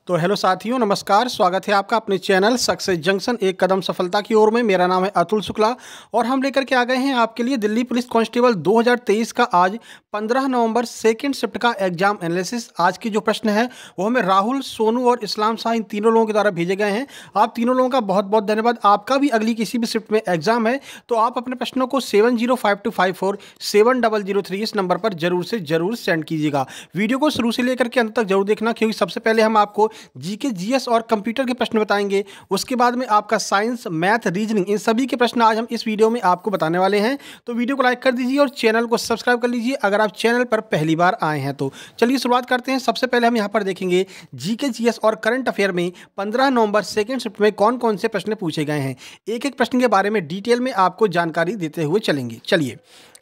तो हेलो साथियों, नमस्कार। स्वागत है आपका अपने चैनल सक्सेस जंक्शन एक कदम सफलता की ओर में। मेरा नाम है अतुल शुक्ला और हम लेकर के आ गए हैं आपके लिए दिल्ली पुलिस कांस्टेबल 2023 का आज 15 नवंबर सेकंड शिफ्ट का एग्जाम एनालिसिस। आज की जो प्रश्न है वो हमें राहुल, सोनू और इस्लाम शाह इन तीनों लोगों के द्वारा भेजे गए हैं। आप तीनों लोगों का बहुत बहुत धन्यवाद। आपका भी अगली किसी भी शिफ्ट में एग्जाम है तो आप अपने प्रश्नों को 7052547003 इस नंबर पर जरूर से जरूर सेंड कीजिएगा। वीडियो को शुरू से लेकर के अंत तक जरूर देखना, क्योंकि सबसे पहले हम आपको जीके, जीएस और कंप्यूटर के प्रश्न बताएंगे। उसके बाद में आपका साइंस, मैथ, रीजनिंग इन सभी के प्रश्न आज हम इस वीडियो में आपको बताने वाले हैं। तो वीडियो को लाइक कर दीजिए और चैनल को सब्सक्राइब कर लीजिए अगर आप चैनल पर पहली बार आए हैं तो। चलिए शुरुआत करते हैं। सबसे पहले हम यहाँ पर देखेंगे जीके, जीएस और करंट अफेयर में 15 नवंबर सेकंड शिफ्ट में कौन कौन से प्रश्न पूछे गए हैं। एक एक प्रश्न के बारे में डिटेल में आपको जानकारी देते हुए चलेंगे। चलिए,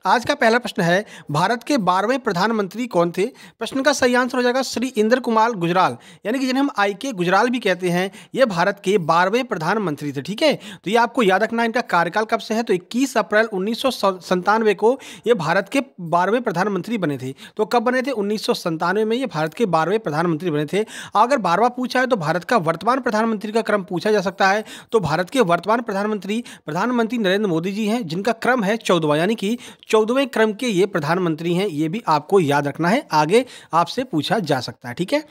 आज का पहला प्रश्न है, भारत के 12वें प्रधानमंत्री कौन थे। प्रश्न का सही आंसर हो जाएगा श्री इंद्र कुमार गुजराल, यानी कि जिन्हें हम आई.के. गुजराल भी कहते हैं। ये भारत के 12वें प्रधानमंत्री थे। ठीक है, तो ये आपको याद रखना। इनका कार्यकाल कब से है तो 21 अप्रैल 1997 को ये भारत के 12वें प्रधानमंत्री बने थे। तो कब बने थे? 1997 में ये भारत के 12वें प्रधानमंत्री बने थे। अगर 12वां पूछा है तो भारत का वर्तमान प्रधानमंत्री का क्रम पूछा जा सकता है। तो भारत के वर्तमान प्रधानमंत्री नरेंद्र मोदी जी हैं, जिनका क्रम है 14वां, यानी कि 14वें क्रम के ये प्रधानमंत्री हैं। ये भी आपको याद रखना है, आगे आपसे पूछा जा सकता है। ठीक है,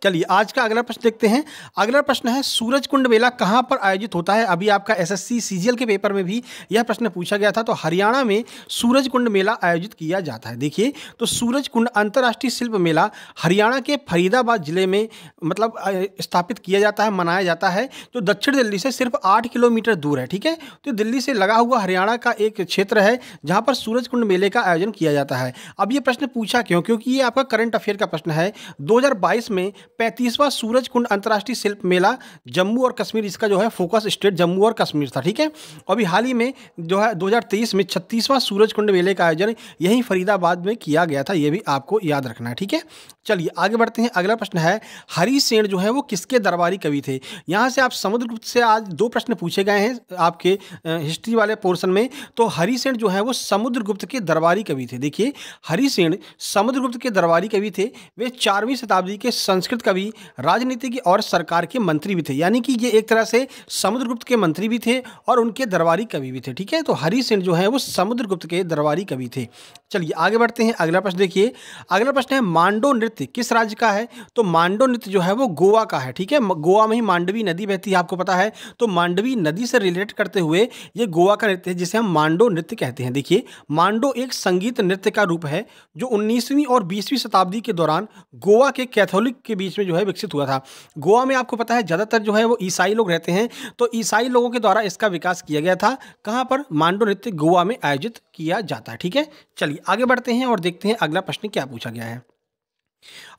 चलिए आज का अगला प्रश्न देखते हैं। अगला प्रश्न है, सूरजकुंड मेला कहाँ पर आयोजित होता है। अभी आपका एसएससी सीजीएल के पेपर में भी यह प्रश्न पूछा गया था। तो हरियाणा में सूरजकुंड मेला आयोजित किया जाता है। देखिए, तो सूरजकुंड अंतर्राष्ट्रीय शिल्प मेला हरियाणा के फरीदाबाद जिले में स्थापित किया जाता है, मनाया जाता है, जो दक्षिण दिल्ली से सिर्फ 8 किलोमीटर दूर है। ठीक है, तो दिल्ली से लगा हुआ हरियाणा का एक क्षेत्र है जहाँ पर सूरजकुंड मेले का आयोजन किया जाता है। अब ये प्रश्न पूछा क्यों? क्योंकि ये आपका करंट अफेयर का प्रश्न है। 2022 में 35वां सूरजकुंड अंतर्राष्ट्रीय शिल्प मेला जम्मू और कश्मीर, इसका जो है फोकस स्टेट जम्मू और कश्मीर था। ठीक है, अभी हाल ही में जो है 2023 में 36वां सूरजकुंड मेले का आयोजन यहीं फरीदाबाद में किया गया था। यह भी आपको याद रखना है। ठीक है, चलिए आगे बढ़ते हैं। अगला प्रश्न है, हरिसेन जो है वो किसके दरबारी कवि थे। यहाँ से आप समुद्रगुप्त से आज 2 प्रश्न पूछे गए हैं आपके हिस्ट्री वाले पोर्शन में। तो हरिसेन जो है वो समुद्रगुप्त के दरबारी कवि थे। देखिए, हरिसेन समुद्रगुप्त के दरबारी कवि थे। वे 4वीं शताब्दी के संस्कृत कवि, राजनीतिक और सरकार के मंत्री भी थे, यानी कि ये एक तरह से समुद्रगुप्त के मंत्री भी थे और उनके दरबारी कवि भी थे। ठीक है, तो हरिसेन जो है वो समुद्रगुप्त के दरबारी कवि थे। चलिए आगे बढ़ते हैं। अगला प्रश्न देखिए, अगला प्रश्न है, मांडो नृत्य किस राज्य का है। तो मांडो नृत्य जो है वो गोवा का है। ठीक है, गोवा में ही मांडवी नदी बहती है, आपको पता है। तो मांडवी नदी से रिलेट करते हुए ये गोवा का नृत्य है, जिसे हम मांडो नृत्य कहते हैं। देखिए, मांडो एक संगीत नृत्य का रूप है जो 19वीं और 20वीं शताब्दी के दौरान गोवा के कैथोलिक के बीच में जो है विकसित हुआ था। गोवा में आपको पता है ज़्यादातर जो है वो ईसाई लोग रहते हैं, तो ईसाई लोगों के द्वारा इसका विकास किया गया था। कहाँ पर? मांडो नृत्य गोवा में आयोजित किया जाता है। ठीक है, चलिए आगे बढ़ते हैं और देखते हैं अगला प्रश्न क्या पूछा गया है।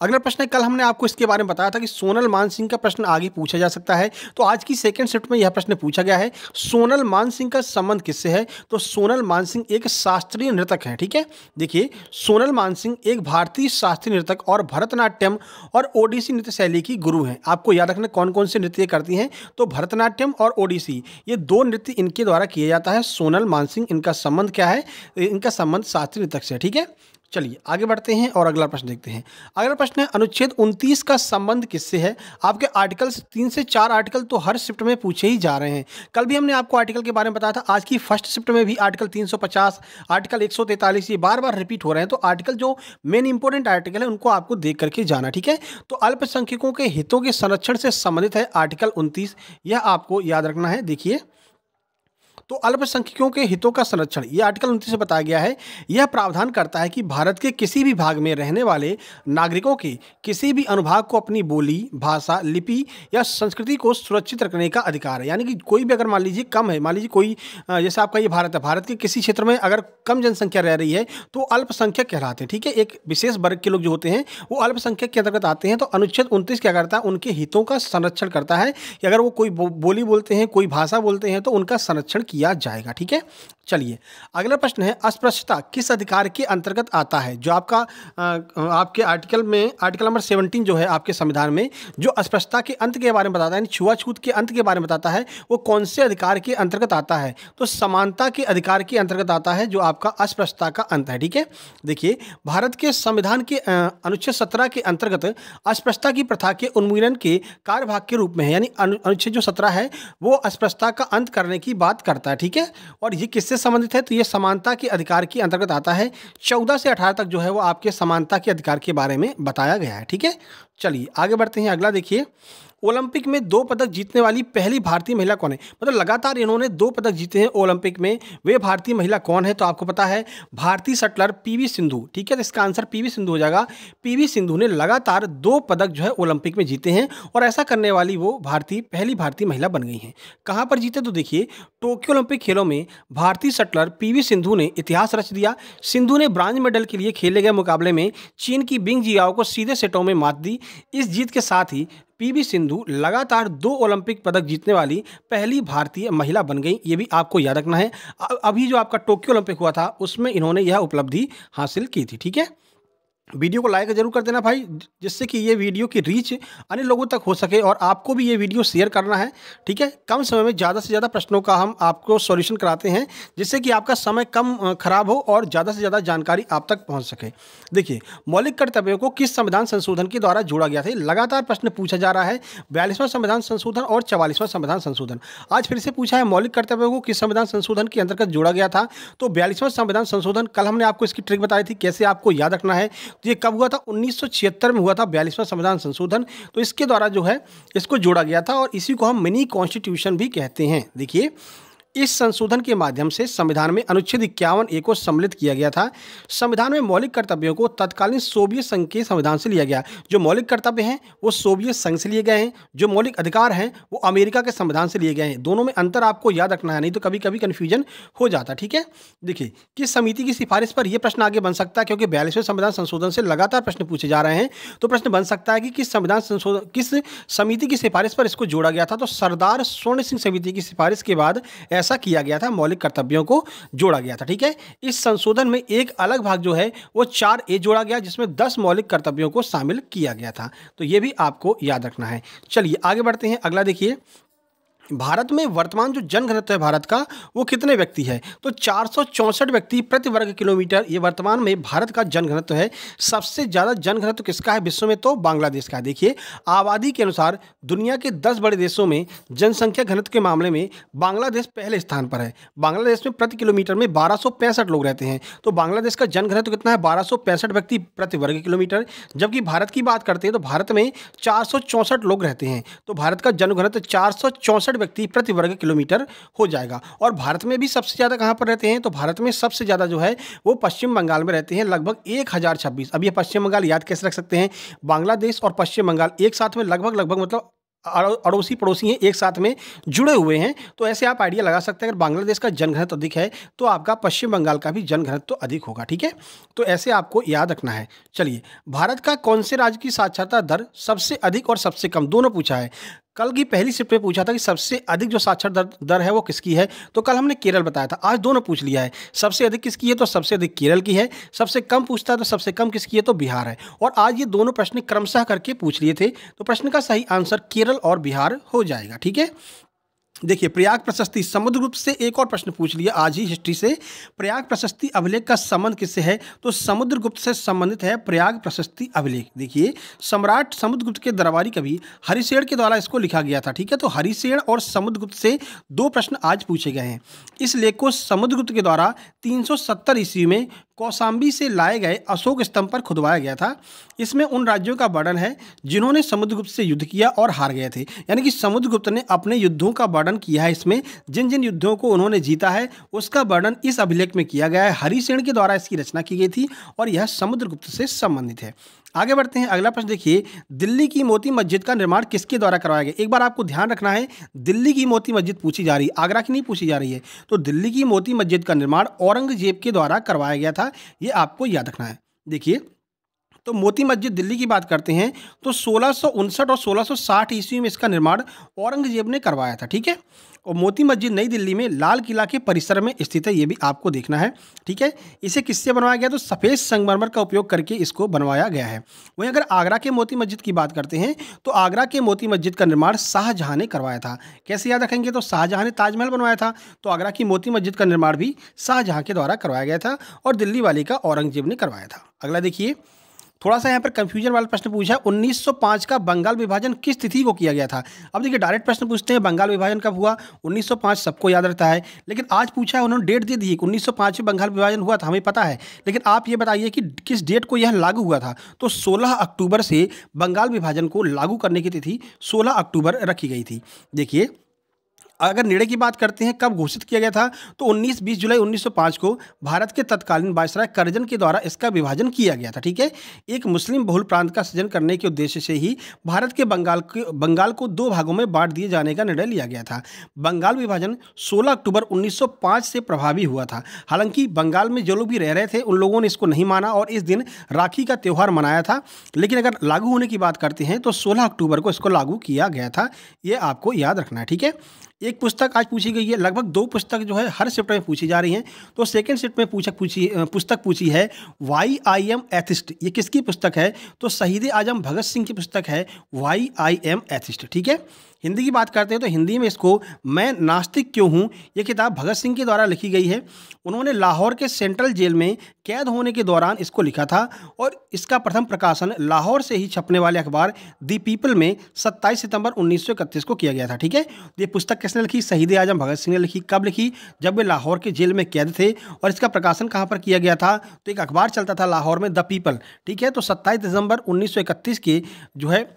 अगला प्रश्न है, कल हमने आपको इसके बारे में बताया था कि सोनल मानसिंह का प्रश्न आगे पूछा जा सकता है। तो आज की सेकंड शिफ्ट में यह प्रश्न पूछा गया है, सोनल मानसिंह का संबंध किससे है। तो सोनल मानसिंह एक शास्त्रीय नृतक हैं। ठीक है, देखिए, सोनल मानसिंह एक भारतीय शास्त्रीय नृतक और भरतनाट्यम और ओडिसी नृत्य शैली की गुरु हैं। आपको याद रखना कौन कौन से नृत्य करती हैं। तो भरतनाट्यम और ओडिसी, ये 2 नृत्य इनके द्वारा किया जाता है। सोनल मानसिंह, इनका संबंध क्या है? इनका संबंध शास्त्रीय नृतक से है। ठीक है, चलिए आगे बढ़ते हैं और अगला प्रश्न देखते हैं। अगला प्रश्न है, अनुच्छेद 29 का संबंध किससे है। आपके आर्टिकल्स 3 से 4 आर्टिकल तो हर शिफ्ट में पूछे ही जा रहे हैं। कल भी हमने आपको आर्टिकल के बारे में बताया था। आज की फर्स्ट शिफ्ट में भी आर्टिकल 350, आर्टिकल 143 ये बार बार रिपीट हो रहे हैं। तो आर्टिकल जो मेन इंपॉर्टेंट आर्टिकल है उनको आपको देख करके जाना। ठीक है, तो अल्पसंख्यकों के हितों के संरक्षण से संबंधित है आर्टिकल 29, यह आपको याद रखना है। देखिए, तो अल्पसंख्यकों के हितों का संरक्षण ये आर्टिकल 29 से बताया गया है। यह प्रावधान करता है कि भारत के किसी भी भाग में रहने वाले नागरिकों के किसी भी अनुभाग को अपनी बोली, भाषा, लिपि या संस्कृति को सुरक्षित रखने का अधिकार है। यानी कि कोई भी अगर मान लीजिए कम है, मान लीजिए कोई जैसे आपका ये भारत है, भारत के किसी क्षेत्र में अगर कम जनसंख्या रह रही है तो अल्पसंख्यक कहलाते हैं। ठीक है, एक विशेष वर्ग के लोग जो होते हैं वो अल्पसंख्यक के अंतर्गत आते हैं। तो अनुच्छेद 29 क्या करता है? उनके हितों का संरक्षण करता है कि अगर वो कोई बोली बोलते हैं, कोई भाषा बोलते हैं तो उनका संरक्षण किया किया जाएगा। ठीक है, चलिए अगला प्रश्न है, अस्पृश्यता किस अधिकार के अंतर्गत आता है? जो आपका आपके आर्टिकल नंबर 17 जो है आपके संविधान में, जो अस्पृश्यता के अंत के बारे में बताता है, छुआछूत के अंत के बारे में बताता है, वो कौन से अधिकार के अंतर्गत आता है? तो समानता के अधिकार के अंतर्गत आता है, जो आपका अस्पृश्यता का अंत है। ठीक है, देखिए भारत के संविधान के अनुच्छेद 17 के अंतर्गत अस्पृश्यता की प्रथा के उन्मूलन के कार्यभाग के रूप में है, यानी अनुच्छेद जो 17 है वो अस्पृश्यता का अंत करने की बात करता है। ठीक है, और ये किससे संबंधित है? तो ये समानता के अधिकार के अंतर्गत आता है। 14 से 18 तक जो है वो आपके समानता के अधिकार के बारे में बताया गया है। ठीक है, चलिए आगे बढ़ते हैं। अगला देखिए, ओलंपिक में 2 पदक जीतने वाली पहली भारतीय महिला कौन है? मतलब लगातार इन्होंने 2 पदक जीते हैं ओलंपिक में, वे भारतीय महिला कौन है? तो आपको पता है भारतीय शटलर पीवी सिंधु। ठीक है, तो इसका आंसर पीवी सिंधु हो जाएगा। पीवी सिंधु ने लगातार 2 पदक जो है ओलंपिक में जीते हैं और ऐसा करने वाली वो पहली भारतीय महिला बन गई हैं। कहाँ पर जीते? तो देखिए टोक्यो ओलंपिक खेलों में भारतीय शटलर पीवी सिंधु ने इतिहास रच दिया। सिंधु ने ब्रांज मेडल के लिए खेले गए मुकाबले में चीन की बिंग जियाओ को सीधे सेटों में मात दी। इस जीत के साथ ही पीवी सिंधु लगातार 2 ओलंपिक पदक जीतने वाली पहली भारतीय महिला बन गई। ये भी आपको याद रखना है। अभी जो आपका टोक्यो ओलंपिक हुआ था उसमें इन्होंने यह उपलब्धि हासिल की थी। ठीक है, वीडियो को लाइक जरूर कर देना भाई, जिससे कि ये वीडियो की रीच अन्य लोगों तक हो सके और आपको भी ये वीडियो शेयर करना है। ठीक है, कम समय में ज़्यादा से ज़्यादा प्रश्नों का हम आपको सॉल्यूशन कराते हैं, जिससे कि आपका समय कम खराब हो और ज़्यादा से ज़्यादा जानकारी आप तक पहुंच सके। देखिए मौलिक कर्तव्यों को किस संविधान संशोधन के द्वारा जोड़ा गया था? लगातार प्रश्न पूछा जा रहा है। 42वां संविधान संशोधन और 44वां संविधान संशोधन। आज फिर से पूछा है मौलिक कर्तव्यों को किस संविधान संशोधन के अंतर्गत जोड़ा गया था? तो 42वां संविधान संशोधन, कल हमने आपको इसकी ट्रिक बताई थी कैसे आपको याद रखना है। तो ये कब हुआ था? 1976 में हुआ था 42वां संविधान संशोधन। तो इसके द्वारा जो है इसको जोड़ा गया था और इसी को हम मिनी कॉन्स्टिट्यूशन भी कहते हैं। देखिए इस संशोधन के माध्यम से संविधान में अनुच्छेद 51A को सम्मिलित किया गया था। संविधान में मौलिक कर्तव्यों को तत्कालीन सोवियत संघ के संविधान से लिया गया। जो मौलिक कर्तव्य हैं वो सोवियत संघ से लिए गए हैं, जो मौलिक अधिकार हैं वो अमेरिका के संविधान से लिए गए हैं। दोनों में अंतर आपको याद रखना है, नहीं तो कभी कभी कन्फ्यूजन हो जाता। ठीक है, देखिए किस समिति की सिफारिश पर यह प्रश्न आगे बन सकता है, क्योंकि 42वें संविधान संशोधन से लगातार प्रश्न पूछे जा रहे हैं। तो प्रश्न बन सकता है कि किस समिति की सिफारिश पर इसको जोड़ा गया था? तो सरदार स्वर्ण सिंह समिति की सिफारिश के बाद ऐसा किया गया था, मौलिक कर्तव्यों को जोड़ा गया था। ठीक है, इस संशोधन में एक अलग भाग जो है वो 4A जोड़ा गया, जिसमें 10 मौलिक कर्तव्यों को शामिल किया गया था। तो ये भी आपको याद रखना है। चलिए आगे बढ़ते हैं। अगला देखिए, भारत में वर्तमान जो जनघनत्व है भारत का वो कितने व्यक्ति है? तो 464 व्यक्ति प्रति वर्ग किलोमीटर ये वर्तमान में भारत का जनघनत्व है। सबसे ज़्यादा जनघनत्व किसका है विश्व में? तो बांग्लादेश का है। देखिए आबादी के अनुसार दुनिया के 10 बड़े देशों में जनसंख्या घनत्व के मामले में बांग्लादेश पहले स्थान पर है। बांग्लादेश में प्रति किलोमीटर में 1265 लोग रहते हैं। तो बांग्लादेश का जनघनत्व कितना है? 1265 व्यक्ति प्रति वर्ग किलोमीटर। जबकि भारत की बात करते हैं तो भारत में 464 लोग रहते हैं। तो भारत का जनघनत्व 464 व्यक्ति प्रति वर्ग किलोमीटर हो जाएगा। और भारत में भी सबसे ज़्यादा कहाँ पर रहते हैं? तो भारत में सबसे ज़्यादा जो है वो पश्चिम बंगाल में रहते हैं, लगभग 1026। अब ये पश्चिम बंगाल याद कैसे रख सकते हैं? बांग्लादेश और पश्चिम बंगाल एक साथ में लगभग मतलब अड़ोसी पड़ोसी हैं, एक साथ में जुड़े हुए हैं। तो ऐसे आप आइडिया लगा सकते हैं, अगर बांग्लादेश का जनघनत्व अधिक है तो आपका पश्चिम बंगाल का भी जनघनत्व अधिक होगा। ठीक है, तो ऐसे आपको याद रखना है। चलिए, भारत का कौन से राज्य की साक्षरता दर सबसे अधिक और सबसे कम दोनों पूछा है। कल की पहली शिफ्ट में पूछा था कि सबसे अधिक जो साक्षर दर है वो किसकी है, तो कल हमने केरल बताया था। आज दोनों पूछ लिया है, सबसे अधिक किसकी है तो सबसे अधिक केरल की है, सबसे कम पूछता है तो सबसे कम किसकी है तो बिहार है। और आज ये दोनों प्रश्न क्रमशः करके पूछ लिए थे, तो प्रश्न का सही आंसर केरल और बिहार हो जाएगा। ठीक है, देखिए प्रयाग प्रशस्ति समुद्रगुप्त से एक और प्रश्न पूछ लिया आज ही हिस्ट्री से। प्रयाग प्रशस्ति अभिलेख का संबंध किससे है? तो समुद्रगुप्त से संबंधित है प्रयाग प्रशस्ति अभिलेख। देखिए सम्राट समुद्रगुप्त के दरबारी कवि हरिसेन के द्वारा इसको लिखा गया था। ठीक है, तो हरिसेन और समुद्रगुप्त से 2 प्रश्न आज पूछे गए हैं। इस लेख को समुद्रगुप्त के द्वारा 370 ईस्वी में कौशाम्बी से लाए गए अशोक स्तंभ पर खुदवाया गया था। इसमें उन राज्यों का वर्णन है जिन्होंने समुद्रगुप्त से युद्ध किया और हार गए थे, यानी कि समुद्रगुप्त ने अपने युद्धों का वर्णन किया है। इसमें जिन जिन युद्धों को उन्होंने जीता है उसका वर्णन इस अभिलेख में किया गया है। हरिसेन के द्वारा इसकी रचना की गई थी और यह समुद्रगुप्त से संबंधित है। आगे बढ़ते हैं। अगला प्रश्न देखिए, दिल्ली की मोती मस्जिद का निर्माण किसके द्वारा करवाया गया? एक बार आपको ध्यान रखना है, दिल्ली की मोती मस्जिद पूछी जा रही है, आगरा की नहीं पूछी जा रही है। तो दिल्ली की मोती मस्जिद का निर्माण औरंगजेब के द्वारा करवाया गया था, ये आपको याद रखना है। देखिए तो मोती मस्जिद दिल्ली की बात करते हैं तो 1659 और 1660 ईस्वी में इसका निर्माण औरंगजेब ने करवाया था। ठीक है, और मोती मस्जिद नई दिल्ली में लाल किला के परिसर में स्थित है, ये भी आपको देखना है। ठीक है, इसे किससे बनवाया गया? तो सफ़ेद संगमरमर का उपयोग करके इसको बनवाया गया है। वहीं अगर आगरा के मोती मस्जिद की बात करते हैं तो आगरा के मोती मस्जिद का निर्माण शाहजहां ने करवाया था। कैसे याद रखेंगे? तो शाहजहां ने ताजमहल बनवाया था, तो आगरा की मोती मस्जिद का निर्माण भी शाहजहां के द्वारा करवाया गया था और दिल्ली वाली का औरंगजेब ने करवाया था। अगला देखिए, थोड़ा सा यहाँ पर कंफ्यूजन वाला प्रश्न पूछा है, 1905 का बंगाल विभाजन किस तिथि को किया गया था? अब देखिए डायरेक्ट प्रश्न पूछते हैं बंगाल विभाजन कब हुआ, 1905 सबको याद रहता है, लेकिन आज पूछा है उन्होंने डेट दे दी है कि 1905 में बंगाल विभाजन हुआ था, हमें पता है, लेकिन आप ये बताइए कि किस डेट को यह लागू हुआ था? तो 16 अक्टूबर से बंगाल विभाजन को लागू करने की तिथि 16 अक्टूबर रखी गई थी। देखिए अगर निर्णय की बात करते हैं कब घोषित किया गया था, तो 19-20 जुलाई 1905 को भारत के तत्कालीन वायसराय करजन के द्वारा इसका विभाजन किया गया था। ठीक है, एक मुस्लिम बहुल प्रांत का सृजन करने के उद्देश्य से ही भारत के बंगाल को दो भागों में बांट दिए जाने का निर्णय लिया गया था। बंगाल विभाजन 16 अक्टूबर 1905 से प्रभावी हुआ था। हालांकि बंगाल में जो लोग भी रह रहे थे उन लोगों ने इसको नहीं माना और इस दिन राखी का त्यौहार मनाया था, लेकिन अगर लागू होने की बात करते हैं तो 16 अक्टूबर को इसको लागू किया गया था। ये आपको याद रखना है। ठीक है, एक पुस्तक आज पूछी गई है, लगभग 2 पुस्तक जो है हर शिफ्ट में पूछी जा रही हैं। तो सेकंड शिफ्ट में पुस्तक पूछी है वाई आई एम एथिस्ट। ये किसकी पुस्तक है? तो शहीद आजम भगत सिंह की पुस्तक है वाई आई एम एथिस्ट। ठीक है, हिंदी की बात करते हैं तो हिंदी में इसको मैं नास्तिक क्यों हूँ, ये किताब भगत सिंह के द्वारा लिखी गई है। उन्होंने लाहौर के सेंट्रल जेल में कैद होने के दौरान इसको लिखा था और इसका प्रथम प्रकाशन लाहौर से ही छपने वाले अखबार दी पीपल में 27 सितंबर 1931 को किया गया था। ठीक है, ये पुस्तक किसने लिखी? शहीद आजम भगत सिंह ने लिखी। कब लिखी? जब वे लाहौर के जेल में कैद थे। और इसका प्रकाशन कहाँ पर किया गया था? तो एक अखबार चलता था लाहौर में, द पीपल। ठीक है, तो 27 दिसंबर 1931 के जो है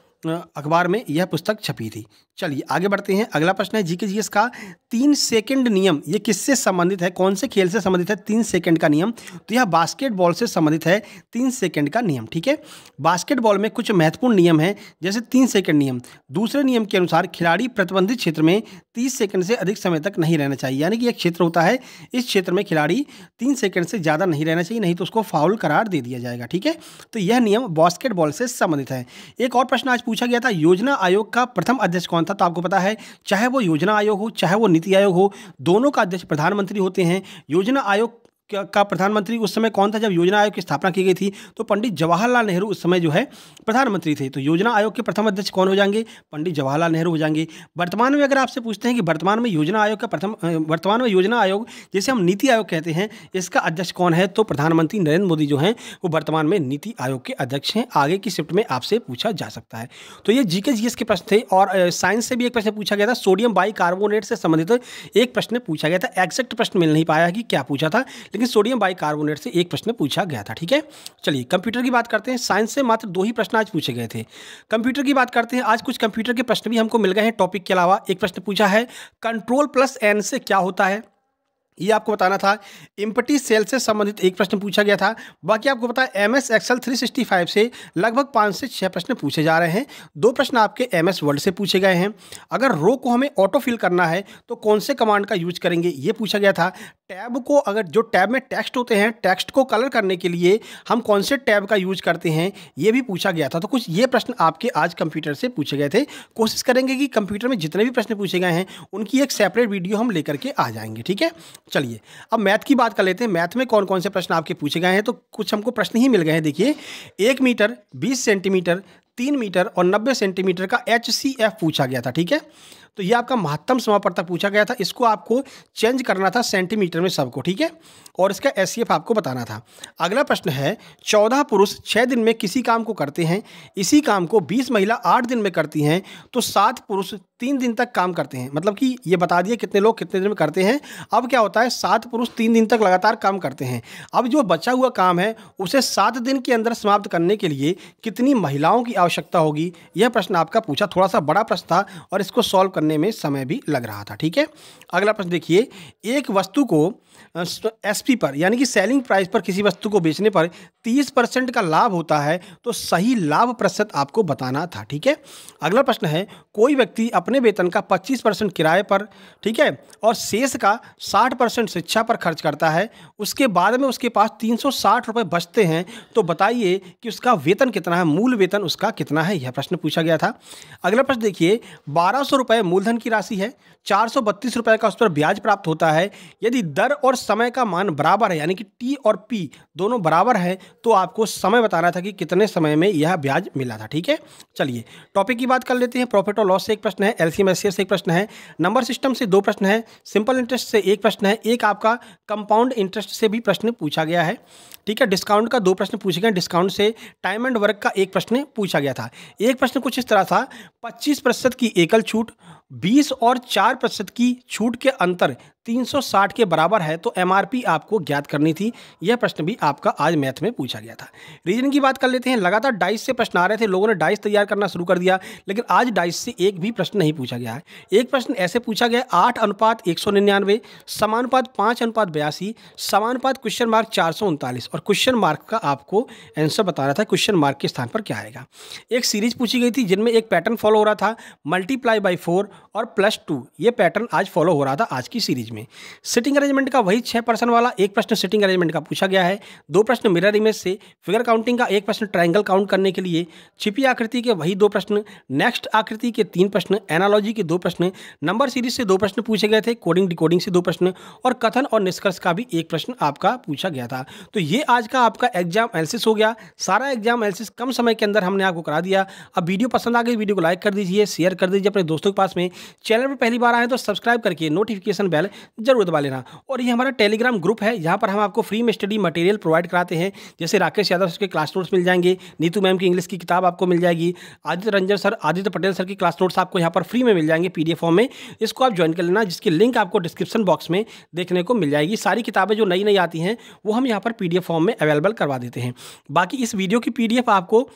अखबार में यह पुस्तक छपी थी। चलिए आगे बढ़ते हैं। अगला प्रश्न है जीके जीएस का 3 सेकंड नियम। ये किससे संबंधित है? कौन से खेल से संबंधित है 3 सेकंड का नियम? तो यह बास्केटबॉल से संबंधित है 3 सेकंड का नियम। ठीक है, बास्केटबॉल में कुछ महत्वपूर्ण नियम हैं, जैसे 3 सेकंड नियम। दूसरे नियम के अनुसार खिलाड़ी प्रतिबंधित क्षेत्र में 30 सेकंड से अधिक समय तक नहीं रहना चाहिए, यानी कि एक क्षेत्र होता है, इस क्षेत्र में खिलाड़ी 3 सेकंड से ज़्यादा नहीं रहना चाहिए, नहीं तो उसको फाउल करार दे दिया जाएगा। ठीक है, तो यह नियम बास्केटबॉल से संबंधित है। एक और प्रश्न आज पूछा गया था, योजना आयोग का प्रथम अध्यक्ष कौन था? तो आपको पता है, चाहे वो योजना आयोग हो चाहे वो नीति आयोग हो, दोनों का अध्यक्ष प्रधानमंत्री होते हैं। योजना आयोग का प्रधानमंत्री उस समय कौन था जब योजना आयोग की स्थापना की गई थी? तो पंडित जवाहरलाल नेहरू उस समय जो है प्रधानमंत्री थे। तो योजना आयोग के प्रथम अध्यक्ष कौन हो जाएंगे? पंडित जवाहरलाल नेहरू हो जाएंगे। वर्तमान में अगर आपसे पूछते हैं कि वर्तमान में योजना आयोग जैसे हम नीति आयोग कहते हैं, इसका अध्यक्ष कौन है? तो प्रधानमंत्री नरेंद्र मोदी जो हैं वो वर्तमान में नीति आयोग के अध्यक्ष हैं। आगे की शिफ्ट में आपसे पूछा जा सकता है। तो ये जीके जीएस के प्रश्न थे। और साइंस से भी एक प्रश्न पूछा गया था, सोडियम बाइकार्बोनेट से संबंधित एक प्रश्न पूछा गया था। एग्जैक्ट प्रश्न मिल नहीं पाया कि क्या पूछा था, लेकिन सोडियम बाइकार्बोनेट से एक प्रश्न पूछा गया था। ठीक है, चलिए कंप्यूटर की बात करते हैं। साइंस से मात्र 2 ही प्रश्न आज पूछे गए थे। कंप्यूटर की बात करते हैं, आज कुछ कंप्यूटर के प्रश्न भी हमको मिल गए हैं टॉपिक के अलावा। एक प्रश्न पूछा है Ctrl+N से क्या होता है, ये आपको बताना था। एम्प्टी सेल से संबंधित एक प्रश्न पूछा गया था। बाकी आपको पता है MS Excel 365 से लगभग 5 से 6 प्रश्न पूछे जा रहे हैं। 2 प्रश्न आपके MS वर्ड से पूछे गए हैं। अगर रो को हमें ऑटो फिल करना है तो कौन से कमांड का यूज करेंगे, ये पूछा गया था। टैब को, अगर जो टैब में टेक्स्ट होते हैं, टेक्स्ट को कलर करने के लिए हम कौन से टैब का यूज करते हैं, ये भी पूछा गया था। तो कुछ ये प्रश्न आपके आज कंप्यूटर से पूछे गए थे। कोशिश करेंगे कि कंप्यूटर में जितने भी प्रश्न पूछे गए हैं उनकी एक सेपरेट वीडियो हम लेकर के आ जाएंगे। ठीक है, चलिए अब मैथ की बात कर लेते हैं। मैथ में कौन कौन से प्रश्न आपके पूछे गए हैं, तो कुछ हमको प्रश्न ही मिल गए हैं। देखिए 1 मीटर, 20 सेंटीमीटर, 3 मीटर और 90 सेंटीमीटर का HCF पूछा गया था। ठीक है, तो ये आपका महत्तम समापरता पूछा गया था। इसको आपको चेंज करना था सेंटीमीटर में सबको। ठीक है, और इसका SCF आपको बताना था। अगला प्रश्न है 14 पुरुष 6 दिन में किसी काम को करते हैं, इसी काम को 20 महिला 8 दिन में करती हैं, तो 7 पुरुष 3 दिन तक काम करते हैं। मतलब कि ये बता दिए कितने लोग कितने दिन में करते हैं। अब क्या होता है, 7 पुरुष 3 दिन तक लगातार काम करते हैं। अब जो बचा हुआ काम है उसे 7 दिन के अंदर समाप्त करने के लिए कितनी महिलाओं की आवश्यकता होगी, यह प्रश्न आपका पूछा। थोड़ा सा बड़ा प्रश्न था और इसको सॉल्व करने में समय भी लग रहा था। ठीक है, अगला प्रश्न देखिए, एक वस्तु को SP पर यानी कि सेलिंग प्राइस पर किसी वस्तु को बेचने पर 30% का लाभ होता है, तो सही लाभ प्रतिशत आपको बताना था। ठीक है, अगला प्रश्न है कोई व्यक्ति अपने वेतन का 25% किराए पर, ठीक है, और शेष का 60% शिक्षा पर खर्च करता है, उसके बाद में उसके पास 360 रुपये बचते हैं, तो बताइए कि उसका वेतन कितना है, मूल वेतन उसका कितना है, यह प्रश्न पूछा गया था। अगला प्रश्न देखिए, 1200 रुपये मूलधन की राशि है, 432 रुपये का उस पर ब्याज प्राप्त होता है। यदि दर और समय का मान बराबर है, यानी कि टी और पी दोनों बराबर है, तो आपको समय बताना था कि कितने समय में यह ब्याज मिला था। ठीक है, चलिए टॉपिक की बात कर लेते हैं। प्रॉफिट और लॉस से एक प्रश्न है, एलसीएम एचसीएफ से एक प्रश्न है, नंबर सिस्टम से 2 प्रश्न है, सिंपल इंटरेस्ट से एक प्रश्न है, एक आपका कंपाउंड इंटरेस्ट से भी प्रश्न पूछा गया है। ठीक है, डिस्काउंट का 2 प्रश्न पूछे गए, डिस्काउंट से टाइम एंड वर्क का एक प्रश्न पूछा गया था। एक प्रश्न कुछ इस तरह था, 25% की एकल छूट 20 और 4% की छूट के अंतर 360 के बराबर है, तो एमआरपी आपको ज्ञात करनी थी। यह प्रश्न भी आपका आज मैथ में पूछा गया था। रीजनिंग की बात कर लेते हैं। लगातार डाइस से प्रश्न आ रहे थे, लोगों ने डाइस तैयार करना शुरू कर दिया, लेकिन आज डाइस से एक भी प्रश्न नहीं पूछा गया है। एक प्रश्न ऐसे पूछा गया, 8:199, समानुपात 5:82, समानुपात क्वेश्चन मार्क 439, और क्वेश्चन मार्क का आपको आंसर बताना था, क्वेश्चन मार्क के स्थान पर क्या आएगा। एक सीरीज पूछी गई थी जिनमें एक पैटर्न फॉलो हो रहा था, मल्टीप्लाई बाई 4 और +2, ये पैटर्न आज फॉलो हो रहा था आज की सीरीज में। सिटिंग अरेंजमेंट का वही 6% वाला एक प्रश्न सिटिंग अरेंजमेंट का पूछा गया है। 2 प्रश्न मिरर इमेज से, फिगर काउंटिंग का एक प्रश्न, ट्रायंगल काउंट करने के लिए, छिपी आकृति के वही 2 प्रश्न, नेक्स्ट आकृति के 3 प्रश्न, एनालॉजी के 2 प्रश्न, नंबर सीरीज से 2 प्रश्न पूछे गए थे, कोडिंग डिकोडिंग से 2 प्रश्न, और कथन और निष्कर्ष का भी एक प्रश्न आपका पूछा गया था। तो ये आज का आपका एग्जाम एनालिसिस हो गया। सारा एग्जाम एनालिसिस कम समय के अंदर हमने आपको करा दिया। अब वीडियो पसंद आ गई, वीडियो को लाइक कर दीजिए, शेयर कर दीजिए अपने दोस्तों के पास में। चैनल पर पहली बार आए तो सब्सक्राइब करके नोटिफिकेशन बेल जरूर दबा लेना। और ये हमारा टेलीग्राम ग्रुप है, यहाँ पर हम आपको फ्री में स्टडी मटेरियल प्रोवाइड कराते हैं, जैसे राकेश यादव सर के क्लास नोट्स मिल जाएंगे, नीतू मैम की इंग्लिश की किताब आपको मिल जाएगी, आदित्य रंजन सर, आदित्य पटेल सर की क्लास नोट्स आपको यहाँ पर फ्री में मिल जाएंगे PDF फॉर्म में। इसको आप ज्वाइन कर लेना, जिसकी लिंक आपको डिस्क्रिप्शन बॉक्स में देखने को मिल जाएगी। सारी किताबें जो नई नई आती हैं वो हम यहाँ पर PDF फॉर्म में अवेलेबल करवा देते हैं। बाकी इस वीडियो की PDF आपको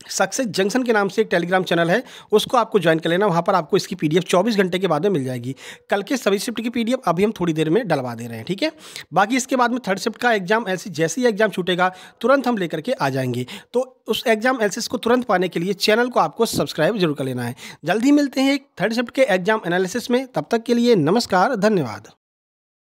सक्सेस जंक्शन के नाम से एक टेलीग्राम चैनल है, उसको आपको ज्वाइन कर लेना। वहाँ पर आपको इसकी PDF 24 घंटे के बाद में मिल जाएगी। कल के सभी शिफ्ट की PDF अभी हम थोड़ी देर में डलवा दे रहे हैं, ठीक है। बाकी इसके बाद में थर्ड शिफ्ट का एग्जाम ऐसे जैसे ही एग्जाम छूटेगा तुरंत हम लेकर के आ जाएंगे। तो उस एग्जाम एनालिसिस को तुरंत पाने के लिए चैनल को आपको सब्सक्राइब जरूर कर लेना है। जल्दी मिलते हैं एक थर्ड शिफ्ट के एग्जाम एनालिसिस में, तब तक के लिए नमस्कार, धन्यवाद।